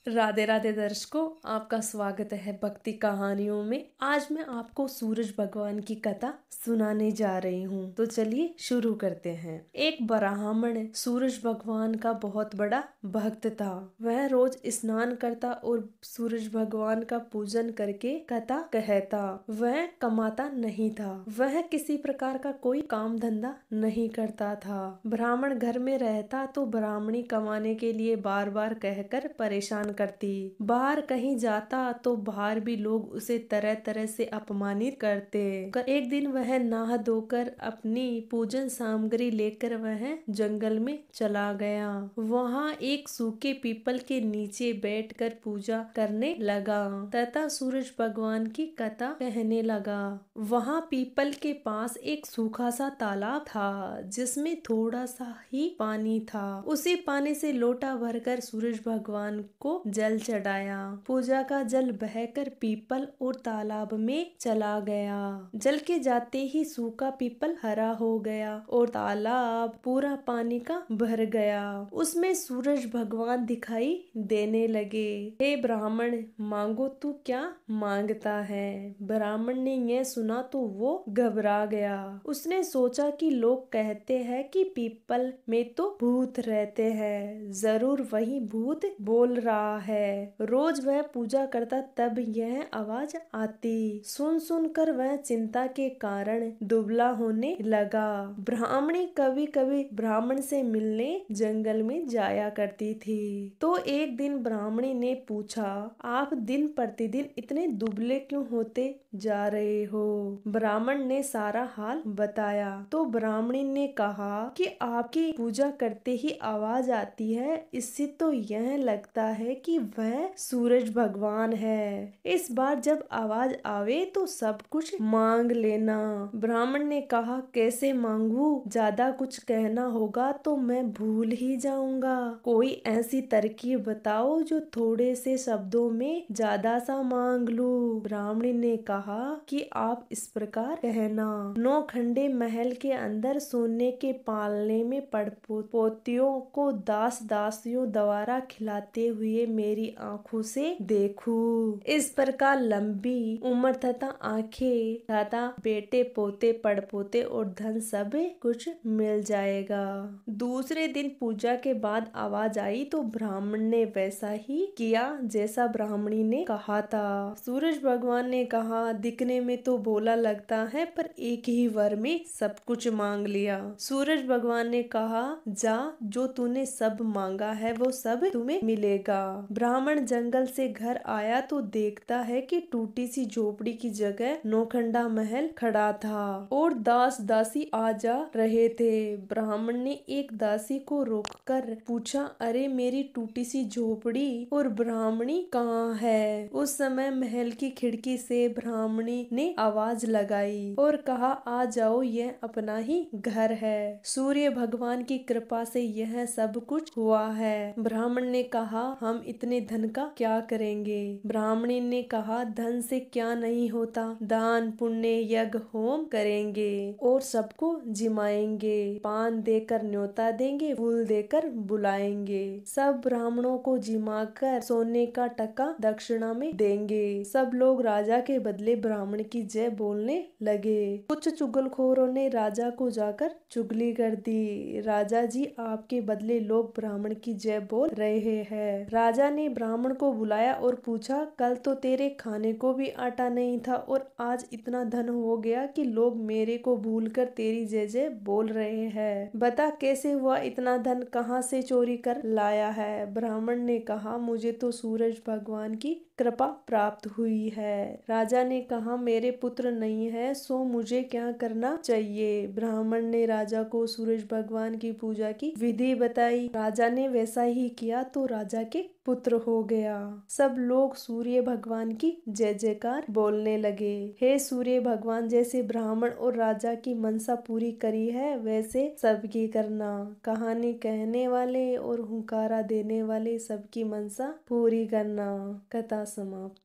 राधे राधे दर्शकों, आपका स्वागत है भक्ति कहानियों में। आज मैं आपको सूरज भगवान की कथा सुनाने जा रही हूँ। तो चलिए शुरू करते हैं। एक ब्राह्मण सूरज भगवान का बहुत बड़ा भक्त था। वह रोज स्नान करता और सूरज भगवान का पूजन करके कथा कहता। वह कमाता नहीं था। वह किसी प्रकार का कोई काम धंधा नहीं करता था। ब्राह्मण घर में रहता तो ब्राह्मणी कमाने के लिए बार बार कहकर परेशान करती। बाहर कहीं जाता तो बाहर भी लोग उसे तरह तरह से अपमानित करते। एक दिन वह नहा धोकर अपनी पूजन सामग्री लेकर वह जंगल में चला गया। वहाँ एक सूखे पीपल के नीचे बैठकर पूजा करने लगा तथा सूरज भगवान की कथा कहने लगा। वहाँ पीपल के पास एक सूखा सा तालाब था जिसमें थोड़ा सा ही पानी था। उसी पानी से लोटा भरकर सूरज भगवान को जल चढ़ाया। पूजा का जल बहकर पीपल और तालाब में चला गया। जल के जाते ही सूखा पीपल हरा हो गया और तालाब पूरा पानी का भर गया। उसमें सूरज भगवान दिखाई देने लगे। हे ब्राह्मण, मांगो तू क्या मांगता है। ब्राह्मण ने यह सुना तो वो घबरा गया। उसने सोचा कि लोग कहते हैं कि पीपल में तो भूत रहते हैं, जरूर वही भूत बोल रहा है। रोज वह पूजा करता तब यह आवाज आती। सुन सुन कर वह चिंता के कारण दुबला होने लगा। ब्राह्मणी कभी कभी ब्राह्मण से मिलने जंगल में जाया करती थी। तो एक दिन ब्राह्मणी ने पूछा, आप दिन प्रतिदिन इतने दुबले क्यों होते जा रहे हो। ब्राह्मण ने सारा हाल बताया। तो ब्राह्मणी ने कहा कि आपकी पूजा करते ही आवाज आती है, इससे तो यह लगता है कि वह सूरज भगवान है। इस बार जब आवाज आवे तो सब कुछ मांग लेना। ब्राह्मण ने कहा, कैसे मांगू, ज्यादा कुछ कहना होगा तो मैं भूल ही जाऊंगा। कोई ऐसी तरकीब बताओ जो थोड़े से शब्दों में ज्यादा सा मांग लूं। ब्राह्मणी ने कहा कि आप इस प्रकार कहना, 9 खंडे महल के अंदर सोने के पालने में पड़पोतियों को दास दासियों द्वारा खिलाते हुए मेरी आंखों से देखूं। इस प्रकार लंबी उम्र तथा आंखें तथा बेटे पोते पड़पोते और धन सब कुछ मिल जाएगा। दूसरे दिन पूजा के बाद आवाज आई तो ब्राह्मण ने वैसा ही किया जैसा ब्राह्मणी ने कहा था। सूरज भगवान ने कहा, दिखने में तो भोला लगता है पर एक ही वर में सब कुछ मांग लिया। सूरज भगवान ने कहा, जा, जो तूने सब मांगा है वो सब तुम्हें मिलेगा। ब्राह्मण जंगल से घर आया तो देखता है कि टूटी सी झोपड़ी की जगह नौखंडा महल खड़ा था और दास दासी आ जा रहे थे। ब्राह्मण ने एक दासी को रोककर पूछा, अरे मेरी टूटी सी झोपड़ी और ब्राह्मणी कहाँ है। उस समय महल की खिड़की से ब्राह्मणी ने आवाज लगाई और कहा, आ जाओ, यह अपना ही घर है। सूर्य भगवान की कृपा से यह सब कुछ हुआ है। ब्राह्मण ने कहा, हम इतने धन का क्या करेंगे। ब्राह्मणी ने कहा, धन से क्या नहीं होता, दान पुण्य यज्ञ होम करेंगे और सबको जिमाएंगे, पान देकर न्योता देंगे, फूल देकर बुलाएंगे। सब ब्राह्मणों को जिमाकर सोने का टका दक्षिणा में देंगे। सब लोग राजा के बदले ब्राह्मण की जय बोलने लगे। कुछ चुगलखोरों ने राजा को जाकर चुगली कर दी। राजा जी, आपके बदले लोग ब्राह्मण की जय बोल रहे हैं। राजा ने ब्राह्मण को बुलाया और पूछा, कल तो तेरे खाने को भी आटा नहीं था और आज इतना धन हो गया कि लोग मेरे को भूलकर तेरी जय जय बोल रहे हैं। बता कैसे हुआ, इतना धन कहाँ से चोरी कर लाया है। ब्राह्मण ने कहा, मुझे तो सूरज भगवान की कृपा प्राप्त हुई है। राजा ने कहा, मेरे पुत्र नहीं है सो मुझे क्या करना चाहिए। ब्राह्मण ने राजा को सूरज भगवान की पूजा की विधि बताई। राजा ने वैसा ही किया तो राजा के पुत्र हो गया। सब लोग सूर्य भगवान की जय जयकार बोलने लगे। हे सूर्य भगवान, जैसे ब्राह्मण और राजा की मनसा पूरी करी है वैसे सबकी करना। कहानी कहने वाले और हुंकारा देने वाले सबकी मनसा पूरी करना। कथा समाप्त।